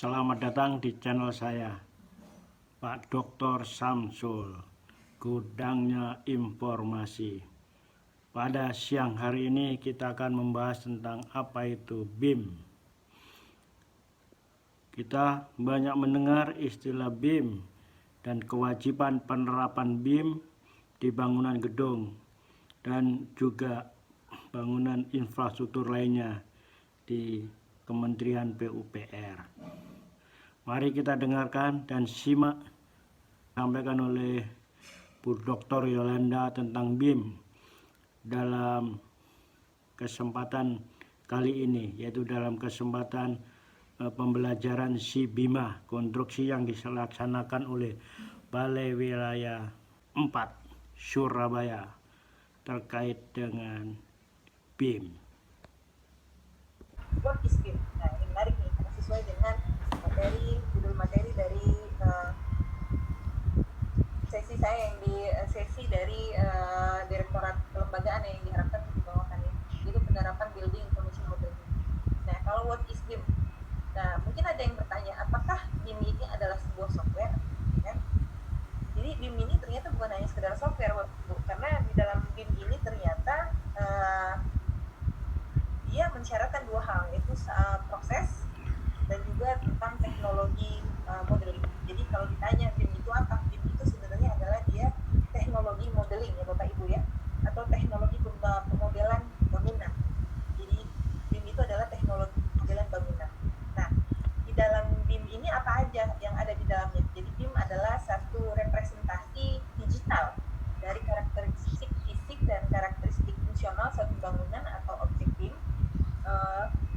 Selamat datang di channel saya, Pak Dr. Samsul, gudangnya informasi. Pada siang hari ini kita akan membahas tentang apa itu BIM. Kita banyak mendengar istilah BIM dan kewajiban penerapan BIM di bangunan gedung dan juga bangunan infrastruktur lainnya di Kementerian PUPR. Mari kita dengarkan dan simak disampaikan oleh Bu Dr. Yolanda tentang BIM dalam kesempatan kali ini, yaitu dalam kesempatan pembelajaran SIBIMA, konstruksi yang dilaksanakan oleh Balai Wilayah 4 Surabaya terkait dengan BIM. What is BIM? Nah, ini menarik nih, karena sesuai dengan judul materi dari sesi saya yang di sesi dari Direktorat Kelembagaan yang diharapkan untuk dibawakan ya, yaitu penerapan Building Information Modeling. Nah, kalau what is BIM? Nah, mungkin ada yang bertanya, apakah BIM ini adalah sebuah software? Ya? Jadi BIM ini ternyata bukan hanya sekedar software, Bu, karena di dalam BIM ini ternyata dia mensyaratkan dua hal, yaitu proses dan juga tentang teknologi modeling. Jadi kalau ditanya BIM itu apa? BIM itu sebenarnya adalah dia teknologi modeling ya Bapak Ibu ya, atau teknologi pemodelan bangunan. Jadi BIM itu adalah teknologi pemodelan bangunan. Nah, di dalam BIM ini apa aja yang ada di dalamnya? Jadi BIM adalah satu representasi digital dari karakteristik fisik dan karakteristik fungsional suatu bangunan atau objek BIM.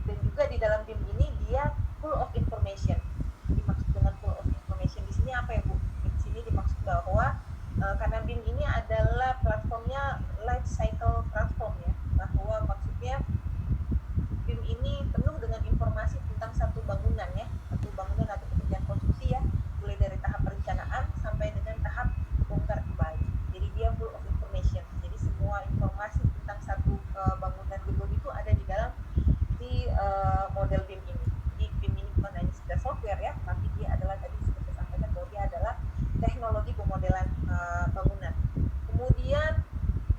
Dan juga di dalam BIM ini dia full of information. Dimaksud dengan full of information di sini apa ya Bu? Di sini dimaksud bahwa karena BIM ini adalah platformnya life cycle platform ya, bahwa maksudnya BIM ini penuh dengan informasi tentang satu bangunan ya, satu bangunan atau pekerjaan konstruksi ya, mulai dari tahap perencanaan sampai dengan tahap bongkar kembali. Jadi dia full of information. Jadi semua informasi tentang satu bangunan gedung itu ada di dalam model BIM ini. Jadi BIM ini bukan hanya sekedar software ya, tapi dia adalah tadi sudah saya sampaikan bahwa dia adalah teknologi pemodelan bangunan. Kemudian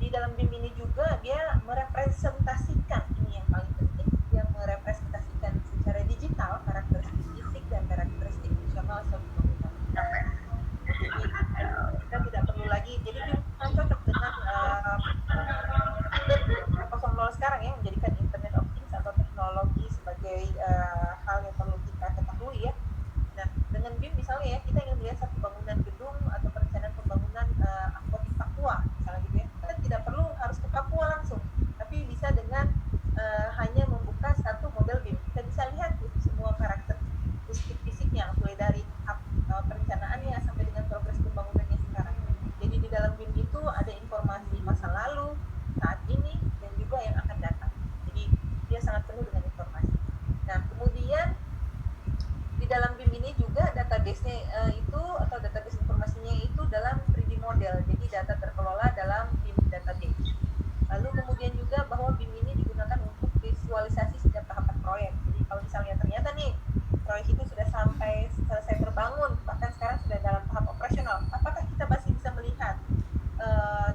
di dalam BIM ini juga dia merepresentasikan, ini yang paling penting, dia merepresentasikan secara digital karakteristik fisik dan karakteristik fungsional suatu bangunan. Jadi kita tidak perlu lagi, jadi BIM cocok dengan 4.0 sekarang ya, menjadikan Internet of Things atau teknologi sebagai hal yang perlu kita ketahui ya. Nah, dengan BIM misalnya ya, kita ingin melihat satu bangunan gedung atau perencanaan pembangunan di Papua misalnya gitu ya, kita tidak perlu harus ke Papua langsung, tapi bisa dengan hanya membuka satu model BIM, kita bisa lihat semua karakteristik fisiknya mulai dari perencanaannya sampai dengan progres pembangunannya sekarang. Jadi di dalam BIM itu ada informasi masa lalu, saat ini, dan juga yang akan datang. Jadi dia sangat penuh dengan informasi. Nah, kemudian di dalam BIM ini juga database-nya itu atau database informasinya itu dalam 3D model. Jadi data terkelola dalam BIM database. Lalu kemudian juga bahwa BIM ini digunakan untuk visualisasi setiap tahapan proyek. Jadi kalau misalnya ternyata nih proyek itu sudah sampai selesai terbangun, bahkan sekarang sudah dalam tahap operasional, apakah kita masih bisa melihat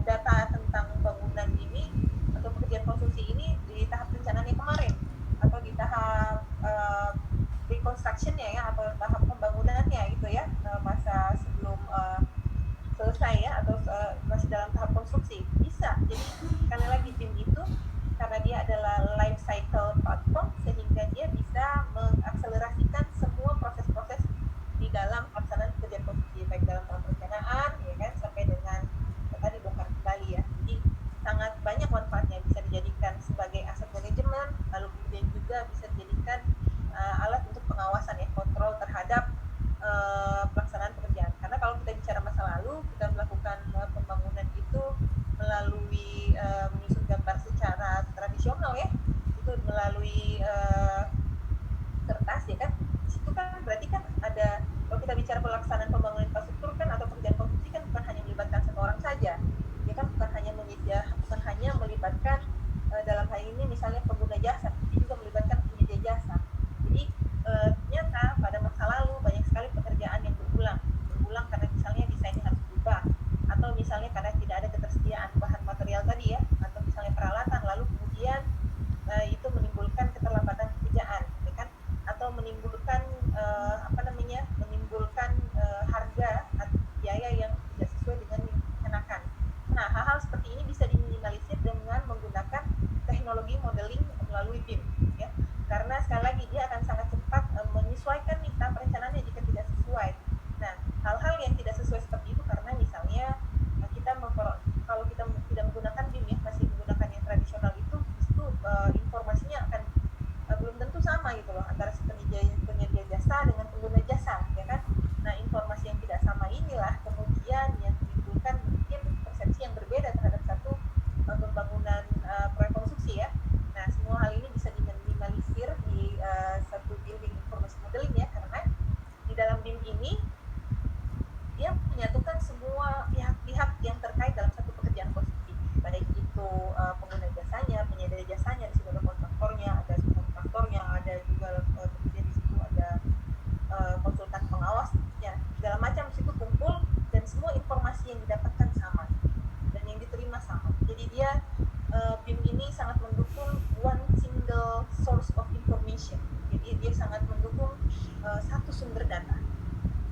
data tentang bangunan ini atau pekerjaan konstruksi ini di tahap rencananya kemarin atau di tahap reconstruction-nya ya, atau tahap pembangunannya gitu ya, masa sebelum selesai ya, atau masih dalam tahap konstruksi, bisa. Jadi sekali lagi BIM itu karena dia adalah life cycle platform, sehingga dia bisa mengakselerasikan semua proses-proses di dalam pelaksanaan pekerjaan konstruksi, baik dalam tahap perencanaan ya kan, sampai dengan tadi bongkar kembali ya. Jadi sangat banyak manfaatnya, bisa dijadikan sebagai aset manajemen, lalu kemudian juga bisa dijadikan alat untuk pengawasan ya, kontrol terhadap pelaksanaan pekerjaan. Karena kalau kita bicara masa lalu, kita melakukan pembangunan itu melalui menyusun gambar secara tradisional ya, itu melalui kertas ya kan. Di situ kan berarti kan ada, kalau kita bicara pelaksanaan pembangunan infrastruktur kan atau pekerjaan konstruksi kan bukan hanya melibatkan satu orang saja. Ya kan, bukan hanya melibatkan dalam hal ini misalnya pengguna jasa, tapi juga melibatkan penyedia jasa. Jadi ternyata pada masa sangat mendukung satu sumber data.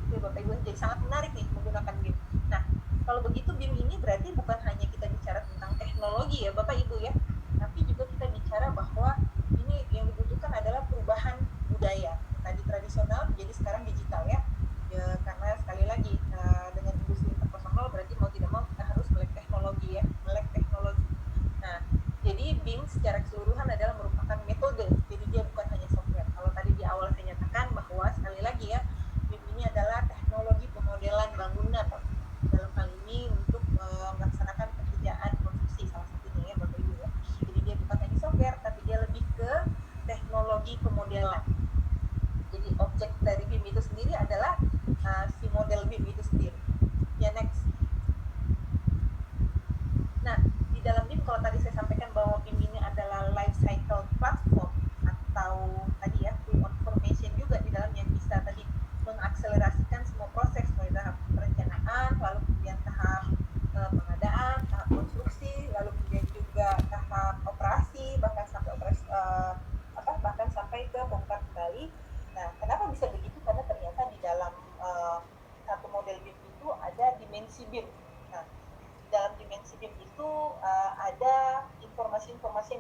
Oke Bapak Ibu, jadi sangat menarik nih menggunakan BIM. Nah, kalau begitu BIM ini berarti bukan hanya kita bicara tentang teknologi ya Bapak Ibu ya, tapi juga kita bicara bahwa ini yang dibutuhkan adalah perubahan budaya. Tadi tradisional menjadi sekarang digital ya. Karena sekali lagi dengan industri 4.0 berarti mau tidak mau kita harus melek teknologi ya, melek teknologi. Nah, jadi BIM secara keseluruhan adalah merupakan metode, jadi dia bukan hanya software. Kalau tadi di awal saya nyatakan bahwa sekali lagi ya, BIM ini adalah teknologi pemodelan bangunan dalam hal ini untuk melaksanakan pekerjaan konstruksi salah satunya ya Bapak Ibu ya. Jadi dia bukan hanya software, tapi dia lebih ke teknologi pemodelan. Jadi objek dari BIM itu sendiri adalah si model BIM itu sendiri. Ya next. Nah, di dalam BIM kalau tadi saya sampaikan bahwa BIM ini adalah life cycle platform atau tadi ya BIM information juga di dalam yang bisa tadi mengakselerasikan semua proses mulai tahap perencanaan, lalu kemudian tahap pengadaan, tahap konstruksi, lalu kemudian juga tahap operasi, bahkan sampai bahkan sampai ke bongkar kembali. Nah, kenapa bisa begitu? Karena ternyata di dalam satu model BIM itu ada dimensi BIM. Nah, dalam dimensi BIM itu ada informasi-informasi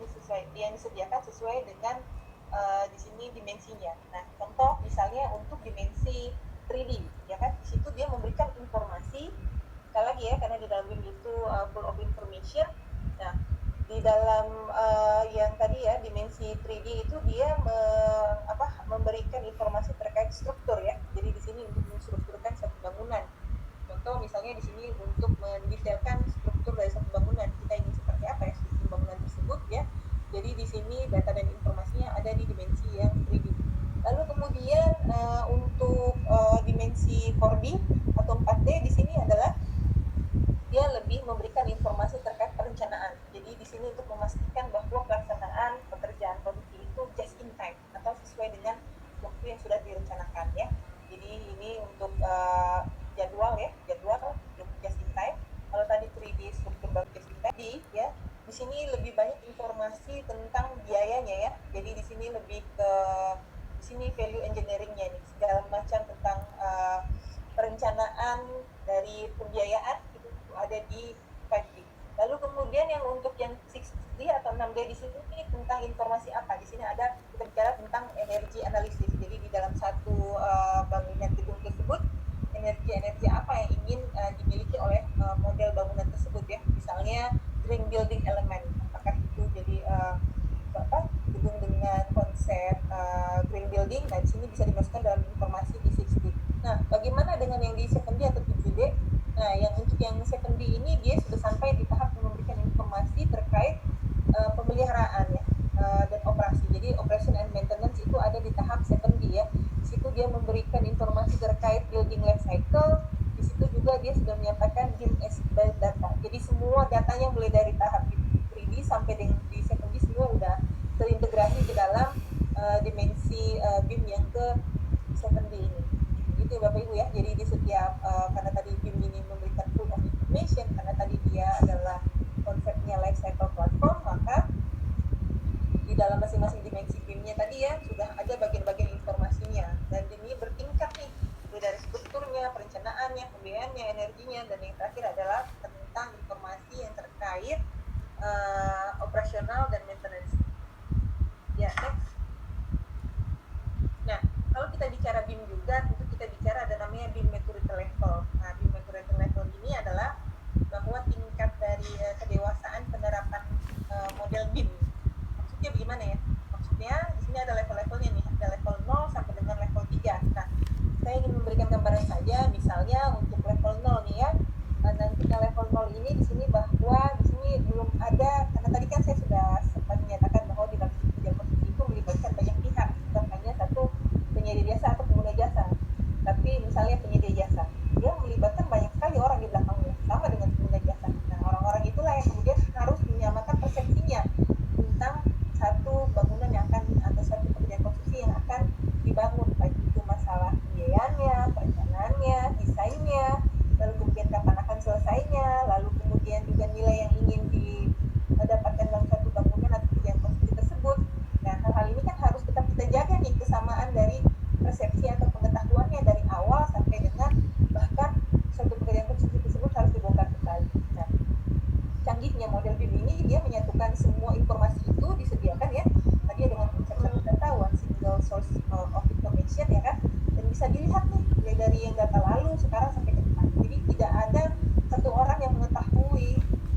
yang disediakan sesuai dengan di sini dimensinya. Nah, contoh misalnya untuk dimensi 3D, ya kan? Di situ dia memberikan informasi, sekali lagi ya, karena di dalam BIM itu full of information. Nah, di dalam yang tadi ya dimensi 3D itu dia memberikan informasi terkait struktur ya. Jadi di sini untuk menstrukturkan satu bangunan. Contoh misalnya di sini untuk mendetailkan struktur dari satu bangunan, kita ingin seperti apa ya struktur bangunan tersebut ya. Jadi di sini data dan informasinya ada di dimensi yang 3D. Lalu kemudian untuk dimensi 4D atau 4D di sini adalah dia lebih memberikan informasi terkait perencanaan. Jadi di sini untuk memastikan bahwa pelaksanaan pekerjaan produksi itu just in time atau sesuai dengan waktu yang sudah direncanakan ya. Jadi ini untuk jadwal untuk just in time. Kalau tadi 3D struktur baru just in time, ya di sini lebih banyak informasi tentang biayanya ya. Jadi di sini lebih ke value engineering-nya nih, segala macam tentang perencanaan dari pembiayaan itu ada di 5D. Lalu kemudian yang untuk yang 6D atau 6D di sini tentang informasi apa? Di sini ada kita bicara tentang energi analisis. Jadi di dalam satu bangunan gedung tersebut energi apa yang ingin dimiliki oleh model bangunan tersebut ya. Misalnya green building element, apakah itu jadi gedung dengan konsep green building. Nah di sini bisa dimasukkan dalam informasi di 6D. Nah bagaimana dengan yang di 7D atau 7D? Nah yang untuk yang 7D ini dia sudah sampai di tahap memberikan informasi terkait pemeliharaan ya dan operasi. Jadi operation and maintenance itu ada di tahap 7D ya. Di situ dia memberikan informasi terkait building life cycle. Di situ juga dia sudah menyampaikan BIM as data. Jadi semua datanya mulai dari tahap 3D sampai dengan di 7D semua udah terintegrasi ke dalam dimensi BIM yang ke 7D ini. Gitu Bapak Ibu ya. Jadi di setiap karena tadi BIM ini memberikan full of information, karena tadi dia adalah konsepnya life cycle platform, maka di dalam masing-masing dimensi BIM-nya tadi ya sudah ada bagian-bagian informasinya, dan ini bertingkat nih dari strukturnya, perencanaannya, pembiayaannya, energinya, dan yang terakhir adalah tentang informasi yang terkait operasional dan maintenance. Ya, next. Nah, kalau kita bicara BIM juga, tentu kita bicara ada namanya BIM maturity level. Nah, BIM maturity level ini adalah bahwa tingkat dari kedewasaan penerapan model BIM. Maksudnya bagaimana ya? Maksudnya di sini ada level-levelnya nih, ada level 0 sampai dengan level 3. Nah, saya ingin memberikan gambaran saja, misalnya untuk level 0 nih ya. Nantinya level 0 ini di sini bahwa di sini belum ada, karena tadi kan saya sudah sempat menyatakan bahwa di dalam pekerjaan konstruksi itu melibatkan banyak pihak, bukan hanya satu penyedia jasa atau pengguna jasa, tapi misalnya penyedia jasa, dia melibatkan banyak sekali orang di belakangnya, sama dengan pengguna jasa. Nah, orang-orang itulah yang kemudian harus menyamakan persepsinya tentang satu bangunan yang akan, atau satu pekerjaan konstruksi yang akan dibangun, baik itu masalah pembiayaannya, perencanaannya, desainnya, lalu kemudian kapan akan selesainya, lalu kemudian juga nilai yang ingin didapatkan dalam satu bangunan atau pekerjaan konstruksi tersebut. Nah, hal-hal ini kan harus tetap kita jaga nih, kesamaan dari information ya kan, dan bisa dilihat nih mulai dari yang data lalu sekarang sampai ke depan. Jadi tidak ada satu orang yang mengetahui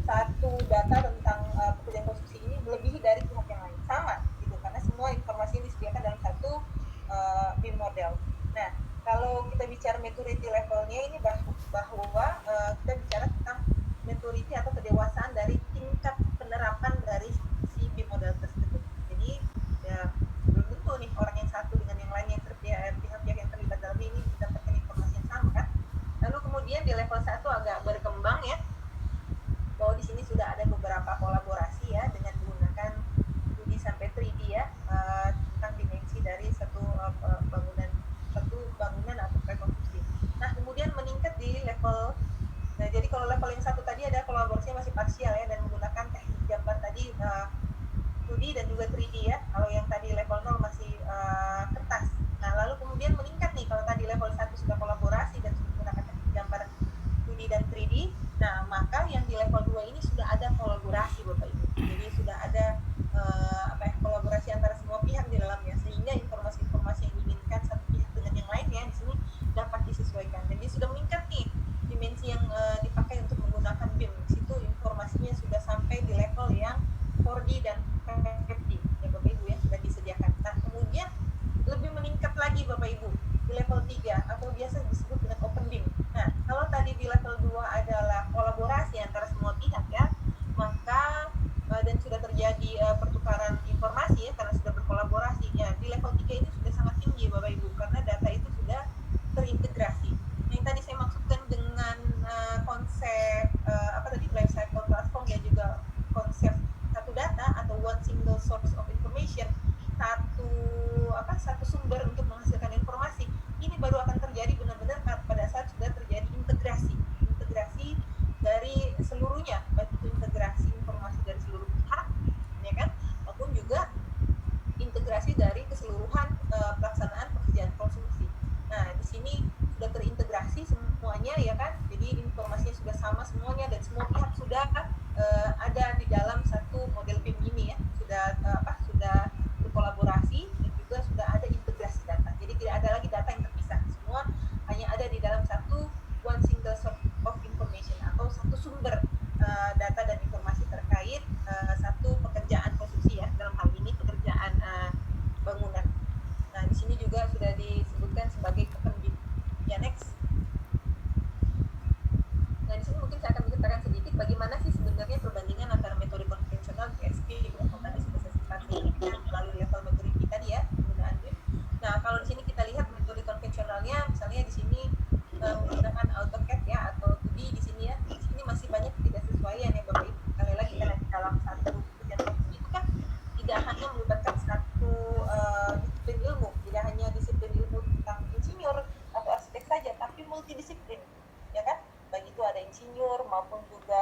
satu data tentang pekerjaan konstruksi ini melebihi dari pihak yang lain, sama gitu, karena semua informasi ini disediakan dalam satu BIM model. Nah, kalau kita bicara maturity levelnya ini bahwa kita bicara tentang maturity atau kedewasaan dari tingkat penerapan dari si BIM model tersebut. Jadi ya belum tentu nih orang yang satu dengan yang lain yang pihak-pihak yang terlibat dalam ini mendapatkan informasi yang sama kan. Lalu kemudian di level 1 agak berkembang ya, bahwa di sini sudah ada beberapa kolaborasi ya dengan menggunakan 2D sampai 3D ya, tentang dimensi dari satu bangunan atau rekonstruksi. Nah, kemudian meningkat di level. Nah, jadi kalau level yang satu tadi ada kolaborasinya masih parsial ya, dan menggunakan teknik gambar tadi 2D dan juga 3D ya. Kalau yang tadi level 0 masih kertas. Nah, lalu kemudian meningkat nih, kalau tadi level 1 sudah kolaborasi dan sudah menggunakan teknik gambar 2D dan 3D. Nah, maka yang di level 2 ini sudah ada kolaborasi Bapak Ibu. Jadi sudah ada kolaborasi antara semua pihak di dalamnya, sehingga informasi-informasi yang diinginkan satu pihak dengan yang lainnya di sini dapat disesuaikan. Jadi sudah meningkat nih dimensi yang dipakai untuk menggunakan BIM. Di situ informasinya sudah sampai di level yang 4D dan 5D ya Bapak Ibu ya, sudah disediakan. Nah, kemudian lebih meningkat lagi Bapak Ibu di level 3 atau biasa disebut dengan open BIM. Nah, kalau tadi di level 2 adalah kolaborasi antara semua pihak ya, maka dan sudah terjadi pertukaran informasi ya karena sudah berkolaborasi ya, di level 3 ini sudah sangat tinggi Bapak Ibu, karena data itu sudah terintegrasi. Yang tadi saya maksudkan dengan konsep life cycle platform ya, juga konsep satu data atau one single source of information, satu sumber untuk menghasilkan informasi. Ini baru akan terjadi benar-benar pada saat sudah terjadi integrasi dari seluruhnya, baik itu integrasi informasi dari seluruh pihak ya kan, maupun juga integrasi dari keseluruhan pelaksanaan pekerjaan konstruksi. Nah, di sini sudah terintegrasi semuanya ya kan, jadi informasinya sudah sama semuanya dan semua pihak sudah ada di dalam satu model BIM ini ya, sudah berkolaborasi dan juga sudah ada integrasi data. Jadi tidak ada lagi data yang terpisah, semua hanya ada di dalam satu one single source of information atau satu sumber data dan informasi terkait satu pekerjaan konstruksi ya, dalam hal ini pekerjaan bangunan. Nah, di sini juga sudah disebutkan sebagai open BIM. Ya, next. Nah, di sini mungkin saya akan menceritakan sedikit bagaimana sih sebenarnya perbandingan antara metode konvensional PSP atau tadi sudah saya sebutkan melalui level maturity tadi ya, penggunaan BIM. Nah, kalau di sini kita lihat metode konvensionalnya, misalnya di sini menggunakan AutoCAD ya atau 2D di sini ya. Di sini masih banyak ketidaksesuaian ya Bapak Ibu. Sekali lagi karena di dalam satu pekerjaan konstruksi itu kan tidak hanya melibatkan satu disiplin ilmu, tidak hanya disiplin ilmu tentang insinyur atau arsitek saja, tapi multidisiplin ya kan, baik itu ada insinyur maupun juga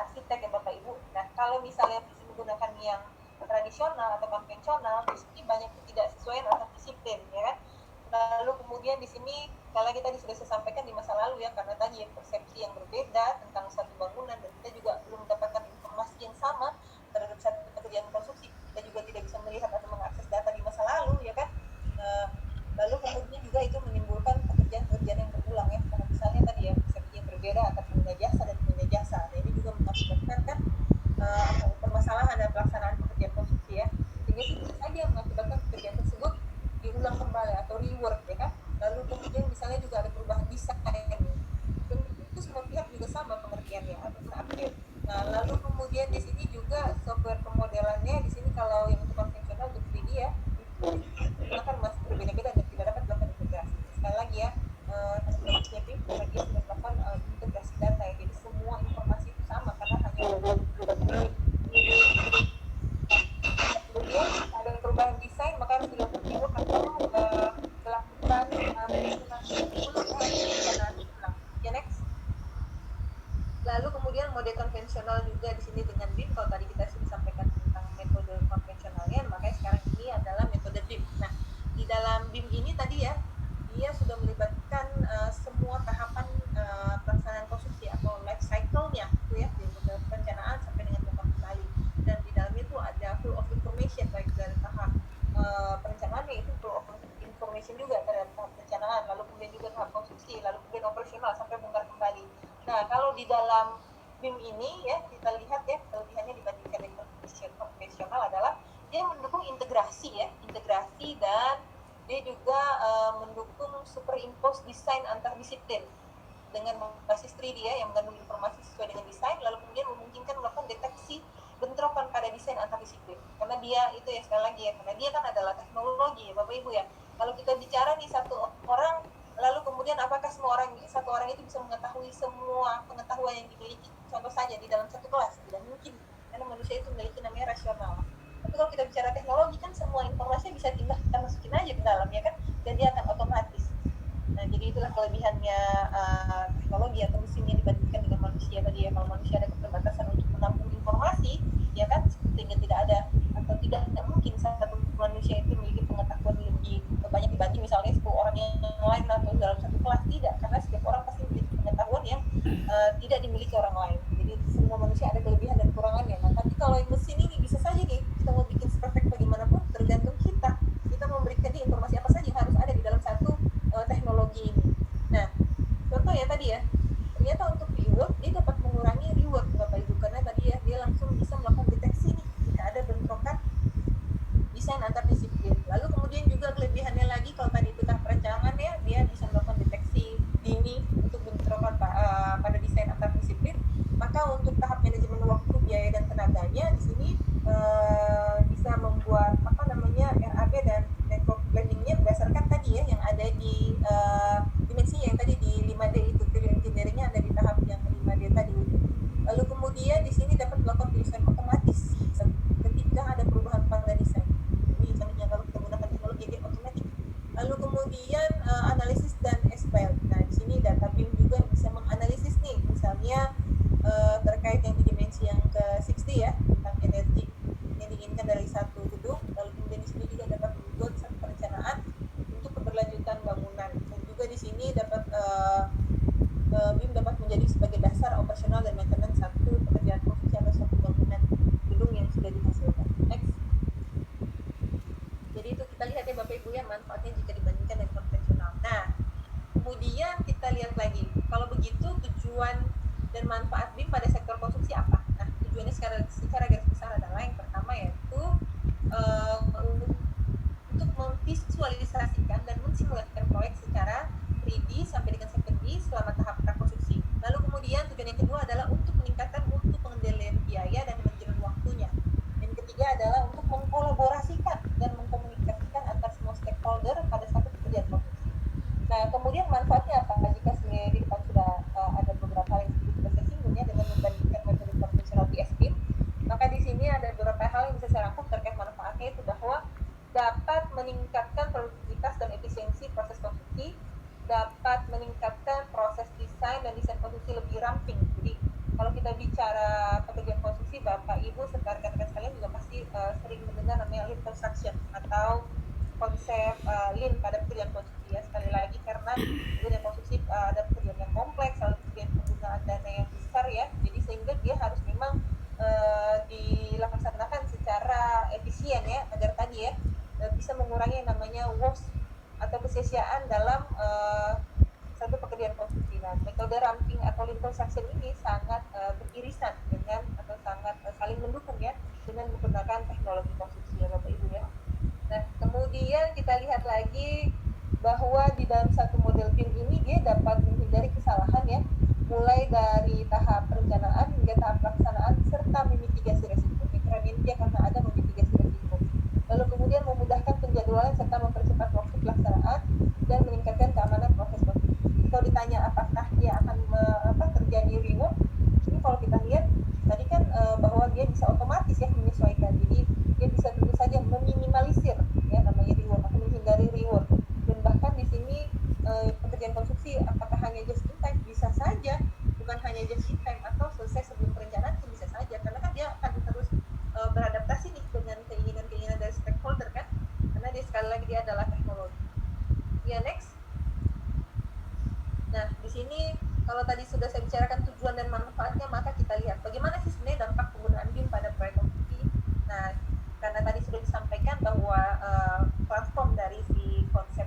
arsitek ya Bapak Ibu. Nah, kalau misalnya menggunakan yang tradisional atau konvensional, di sini banyak ketidaksesuaian antar disiplin ya kan. Lalu kemudian di sini kalau kita sudah saya sampaikan di masa lalu ya, karena tadi ya persepsi yang berbeda tentang satu bangunan dan kita juga belum mendapatkan informasi yang sama terhadap satu pekerjaan konstruksi, kita juga tidak bisa melihat atau mengakses data di masa lalu ya kan. Lalu kemudian juga itu menimbulkan pekerjaan-pekerjaan yang berulang ya, karena misalnya tadi ya persepsi yang berbeda antara pengguna jasa dan pengguna jasa. Nah, ini juga mengakibatkan kan permasalahan dalam pelaksanaan pekerjaan konstruksi ya, sehingga bisa saja mengakibatkan pekerjaan tersebut diulang kembali atau rework ya kan. Lalu kemudian misalnya juga ada perubahan desain, itu semua pihak juga sama pengertiannya atau update. Nah, lalu kemudian di sini juga software pemodelannya, di sini kalau yang untuk konvensional untuk 3D ya itu akan masih berbeda-beda dan tidak dapat dilakukan integrasi. Sekali lagi ya, teknologinya BIM karena dia sudah melakukan integrasi data ya, jadi semua informasi itu sama karena hanya kemudian ada perubahan desain, maka harus dilakukan rework atau dilakukan ya, next. Lalu kemudian mode konvensional juga di sini dengan BIM. Kalau tadi kita sudah sampaikan tentang metode konvensionalnya, makanya sekarang ini adalah metode BIM. Nah, di dalam BIM ini tadi ya, dia sudah melibatkan semua tahapan pelaksanaan konstruksi atau life cycle-nya itu ya, dari perencanaan sampai dengan tahap kembali. Dan di dalamnya itu ada flow of information, baik dari tahap perencanaan yaitu flow of information automation juga terhadap tahap perencanaan, lalu kemudian juga tahap konstruksi, lalu kemudian operasional sampai bongkar kembali. Nah, kalau di dalam BIM ini ya kita lihat ya kelebihannya dibandingkan dengan konvensional adalah dia mendukung integrasi ya, integrasi, dan dia juga mendukung superimpose desain antar disiplin dengan basis 3D ya, yang mengandung informasi sesuai dengan desain, lalu kemudian memungkinkan melakukan deteksi bentrokan pada desain antar disiplin. Karena dia itu ya sekali lagi ya, karena dia kan adalah teknologi ya Bapak Ibu ya. Kalau kita bicara nih satu orang, lalu kemudian apakah satu orang itu bisa mengetahui semua pengetahuan yang dimiliki contoh saja di dalam satu kelas? Tidak mungkin, karena manusia itu memiliki namanya rasional. Tapi kalau kita bicara teknologi kan semua informasi bisa tinggal kita masukin aja ke dalam ya kan, dan dia akan otomatis. Nah, jadi itulah kelebihannya teknologi atau mesinnya dibandingkan dengan manusia tadi ya. Kalau manusia ada keterbatasan untuk menampung informasi, ya kan, sehingga tidak ada atau tidak mungkin satu manusia itu memiliki pengetahuan lebih banyak dibanding misalnya 10 orang yang lain atau dalam satu kelas. Tidak, karena setiap orang pasti memiliki pengetahuan yang tidak dimiliki orang lain. Jadi semua manusia ada kelebihan dan kekurangannya. Nah, tapi kalau yang mesin ini bisa saja nih kita mau bikin perfect bagaimanapun tergantung kita memberikan dia informasi apa saja yang harus ada di dalam satu teknologi ini. Nah, contoh ya tadi ya, ternyata untuk reward dia dapat mengurangi reward Bapak Ibu, karena tadi ya dia langsung bisa melakukan deteksi nih jika ada bentrokan desain antar disiplin. Lalu kemudian juga kelebihannya lagi, kalau tadi itu tahap perencanaan ya, dia bisa melakukan deteksi dini untuk bentrokan pada desain antar disiplin. Maka untuk tahap manajemen waktu, biaya dan tenaganya di sini bisa membuat RAB dan network planningnya berdasarkan tadi ya yang ada di dimensinya yang tadi di 5D itu, engineeringnya ada di tahap yang 5D tadi. Lalu kemudian di sini dapat melakukan desain otomatis ketika ada perubahan pada desain. Ini misalnya kalau kita gunakan teknologi game otomatis. Lalu kemudian analisis dan SQL. Nah, di sini data BIM juga bisa menganalisis nih, misalnya terkait yang di dimensi yang ke-60 ya, tentang energi yang diinginkan dari satu gedung. Lalu kemudian di sini juga dapat membuat satu perencanaan untuk keberlanjutan bangunan. Dan juga di sini dapat BIM dapat menjadi sebagai dasar operasional dan maintenance satu pekerjaan konstruksi atau satu bangunan gedung yang sudah dihasilkan. Next. Jadi itu kita lihat ya Bapak Ibu ya manfaatnya jika dibandingkan dengan konvensional. Nah, kemudian kita lihat lagi, kalau begitu tujuan dan manfaat BIM pada sektor konstruksi apa? Nah, tujuannya secara garis besar adalah yang pertama yaitu untuk memvisualisasikan dan mensimulasikan proyek secara 3D sampai dengan 7D selama tahap prakonstruksi. Lalu kemudian tujuan yang kedua adalah untuk meningkatkan mutu pengendalian biaya dan manajemen waktunya. Dan ketiga adalah untuk mengkolaborasikan dan mengkomunikasikan antar semua stakeholder pada satu pekerjaan konstruksi. Nah, kemudian manfaatnya apa? Jika sebenarnya di depan sudah ada beberapa hal yang sudah saya singgung ya dengan membandingkan metode konvensional PSBIM, maka di sini ada beberapa hal yang bisa saya rangkum terkait manfaatnya, itu bahwa dapat meningkatkan produktivitas dan efisiensi proses konstruksi, dapat meningkatkan proses desain dan desain konstruksi lebih ramping. Jadi kalau kita bicara pekerjaan konstruksi, Bapak Ibu serta rekan-rekan sekalian juga pasti sering mendengar namanya lean construction atau konsep lean pada pekerjaan konstruksi ya. Sekali lagi karena pekerjaan konstruksi ada pekerjaan yang kompleks, ada pekerjaan penggunaan dana yang besar ya. Jadi sehingga dia harus memang dilaksanakan secara efisien ya, agar tadi ya bisa mengurangi yang namanya waste atau kesia-siaan dalam satu pekerjaan konstruksi. Nah, metode ramping atau lean construction ini sangat beririsan dengan atau sangat saling mendukung ya dengan menggunakan teknologi konstruksi ya Bapak Ibu ya. Nah, kemudian kita lihat lagi bahwa di dalam satu model BIM ini dia dapat menghindari kesalahan ya, mulai dari tahap perencanaan hingga tahap pelaksanaan serta memitigasi resiko. Mikronin dia karena ada memitigasi resiko. Lalu kemudian memudahkan penjadwalan serta mempercepat waktu pelaksanaan dan meningkatkan keamanan proses konstruksi. Kalau ditanya apakah dia akan terjadi reward, ini kalau kita lihat tadi kan bahwa dia bisa otomatis ya menyesuaikan. Jadi dia bisa tentu saja meminimalisir ya namanya reward atau menghindari reward. Dan bahkan di sini pekerjaan konstruksi apakah hanya just in time? Bisa saja, bukan hanya just in time atau selesai sebelum perencanaan itu bisa saja, karena kan dia akan terus beradaptasi nih dengan keinginan-keinginan dari stakeholder kan, karena dia sekali lagi dia adalah teknologi. Ya, next. Nah, di sini kalau tadi sudah saya bicarakan tujuan dan manfaatnya, maka kita lihat bagaimana sih sebenarnya dampak penggunaan BIM pada proyek konstruksi. Nah, karena tadi sudah disampaikan bahwa platform dari si konsep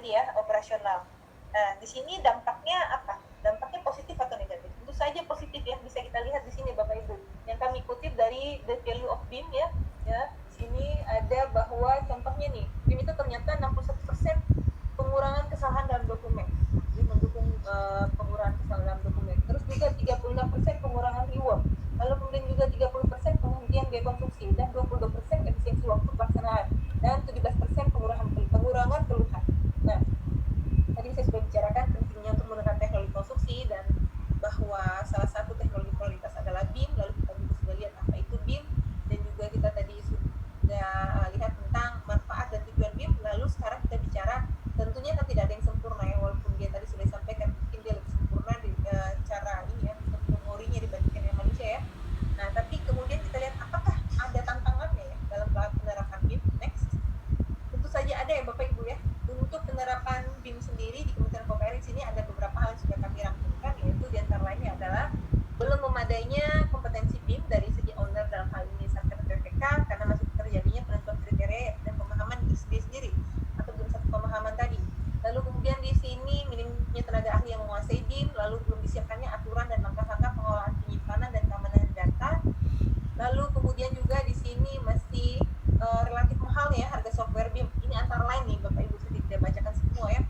tadi ya, operasional. Nah, di sini dampaknya apa? Dampaknya positif atau negatif? Tentu saja positif ya, bisa kita lihat di sini Bapak Ibu. Yang kami kutip dari The Value of BIM ya, sini ada bahwa contohnya nih, BIM itu ternyata 61% pengurangan kesalahan dalam dokumen. Jadi mendukung pengurangan kesalahan dalam dokumen. Terus juga 36% pengurangan reward. Lalu kemudian juga 30% penghentian biaya konsumsi dan 22% efisiensi waktu pelaksanaan dan 17% pengurangan keluhan. Nah, tadi saya sudah bicarakan pentingnya untuk menggunakan teknologi konstruksi dan bahwa salah satu teknologi prioritas adalah BIM. Lalu kita juga sudah lihat apa itu BIM dan juga kita tadi sudah lihat tentang manfaat dan tujuan BIM. Lalu sekarang kita bicara, tentunya kan tidak ada yang sempurna ya, walaupun dia tadi sudah disampaikan mungkin dia lebih sempurna di cara ini ya, untuk memorinya dibandingkan dengan manusia ya. Nah, tapi kemudian kita lihat apakah ada tantangannya ya dalam penerapan BIM. Next. Tentu saja ada ya Bapak Ibu ya. Untuk penerapan BIM sendiri di Kementerian KPR di sini ada beberapa hal yang sudah kami rangkumkan, yaitu di antara lainnya adalah belum memadainya kompetensi BIM dari segi owner dalam hal ini Satker PPK karena masih terjadinya penentuan kriteria dan pemahaman sendiri atau belum satu pemahaman tadi. Lalu kemudian di sini minimnya tenaga ahli yang menguasai BIM, lalu belum disiapkannya aturan dan langkah-langkah pengelolaan penyimpanan dan keamanan data. Lalu kemudian juga di sini masih relatif mahal ya harga software BIM. Ini antara lain nih Bapak Ibu, saya tidak bacakan semua ya.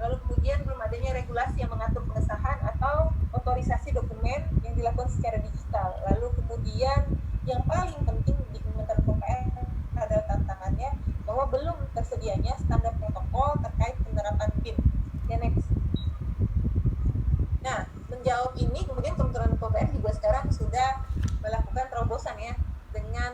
Lalu kemudian belum adanya regulasi yang mengatur pengesahan atau otorisasi dokumen yang dilakukan secara digital. Lalu kemudian yang paling penting di Kementerian KPR adalah tantangannya bahwa belum tersedianya standar protokol terkait penerapan BIM. Ya, next. Nah, menjawab ini kemudian Kementerian KPR juga sekarang sudah melakukan terobosan ya dengan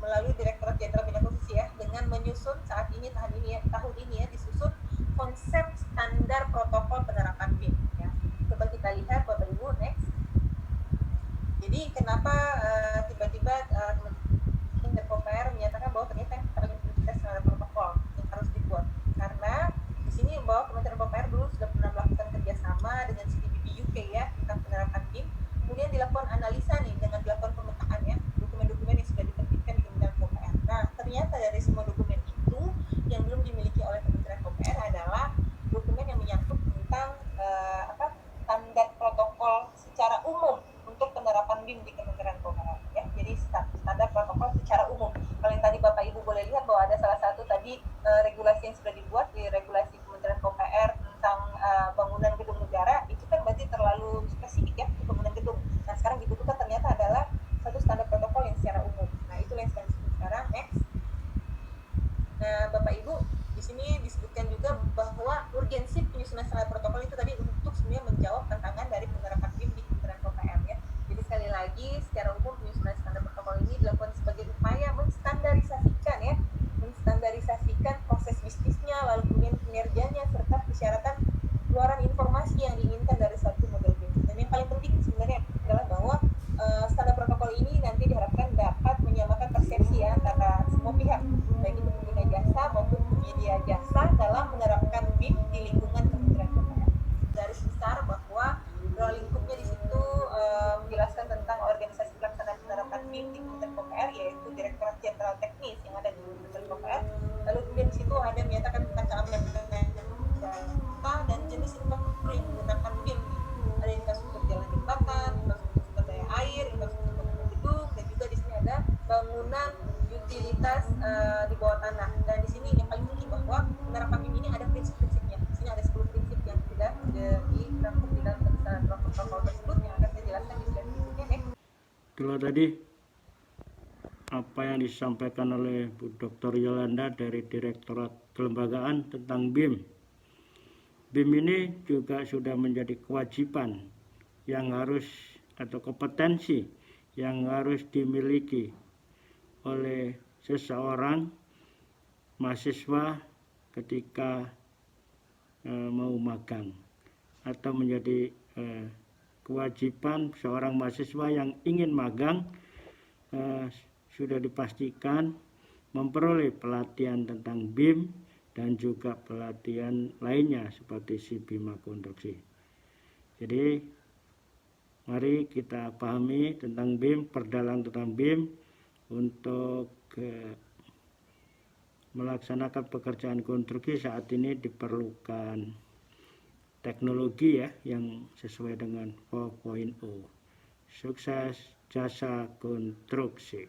melalui Direktorat Jenderal Bina Khusus ya, dengan menyusun saat ini tahun ini ya disusun konsep standar protokol penerapan BIM ya. Coba kita lihat Bapak Ibu, next. Jadi kenapa tiba-tiba Kementerian KPR menyatakan bahwa ternyata yang paling penting standar protokol yang harus dibuat, karena di sini bahwa Kementerian KPR dulu sudah pernah melakukan kerjasama dengan CDPB UK ya tentang penerapan BIM. Kemudian dilakukan analisa nih dengan dilakukan pemetaan ya dokumen-dokumen yang sudah diterbitkan di Kementerian KPR. Nah, ternyata dari semua dokumen itu yang belum dimiliki oleh Kementerian KPR adalah dokumen yang menyangkut tentang standar protokol secara umum untuk penerapan BIM di Kementerian KPR ya. Jadi standar protokol secara umum. Kalau yang tadi Bapak Ibu boleh lihat bahwa ada salah satu tadi regulasi yang sudah dibuat di regulasi Kementerian KPR tentang bangunan gedung negara, itu kan berarti terlalu spesifik ya untuk bangunan gedung. Nah, sekarang dibutuhkan ternyata adalah satu standar protokol yang secara umum. Nah, itulah yang sedang disebut sekarang. Next. Nah, Bapak Ibu, di sini disebutkan juga bahwa urgensi penyusunan standar protokol itu tadi untuk sebenarnya menjawab tantangan dari penerapan BIM di Kementerian KPR ya. Jadi sekali lagi, secara umum penyusunan standar protokol ini dilakukan sebagai upaya menstandarisasikan proses bisnisnya, lalu kemudian kinerjanya serta persyaratan keluaran informasi yang diinginkan dari suatu model BIM. Dan yang paling penting sebenarnya adalah bahwa standar protokol ini nanti diharapkan dapat menyamakan persepsi ya antara semua pihak, baik itu pengguna jasa maupun penyedia jasa dalam menerapkan BIM di lingkungan Kementerian KPR. Garis besar bahwa role lingkupnya di situ menjelaskan tentang organisasi pelaksanaan penerapan BIM di Kementerian KPR, yaitu Direktorat Jenderal Teknis yang ada di Kementerian KPR. Lalu kemudian di situ ada menyatakan tentang keamanan data dan jenis infrastruktur yang menggunakan BIM. Ada infrastruktur jalan jembatan, infrastruktur sumber daya air, infrastruktur bangunan gedung, dan juga di sini ada bangunan utilitas di bawah tanah. Dan di sini yang paling penting bahwa penerapan BIM ini ada prinsip-prinsipnya. Di sini ada 10 prinsip yang sudah dirangkum di dalam protokol tersebut yang akan saya jelaskan di slide berikutnya. Next. Itulah tadi apa yang disampaikan oleh Bu Dr. Yolanda dari Direktorat Kelembagaan tentang BIM. BIM ini juga sudah menjadi kewajiban yang harus atau kompetensi yang harus dimiliki oleh seseorang mahasiswa ketika mau magang, atau menjadi kewajiban seorang mahasiswa yang ingin magang sudah dipastikan memperoleh pelatihan tentang BIM dan juga pelatihan lainnya seperti SIBIMA konstruksi. Jadi mari kita pahami tentang BIM, perdalam tentang BIM untuk melaksanakan pekerjaan konstruksi saat ini diperlukan teknologi ya yang sesuai dengan 4.0. Sukses jasa konstruksi.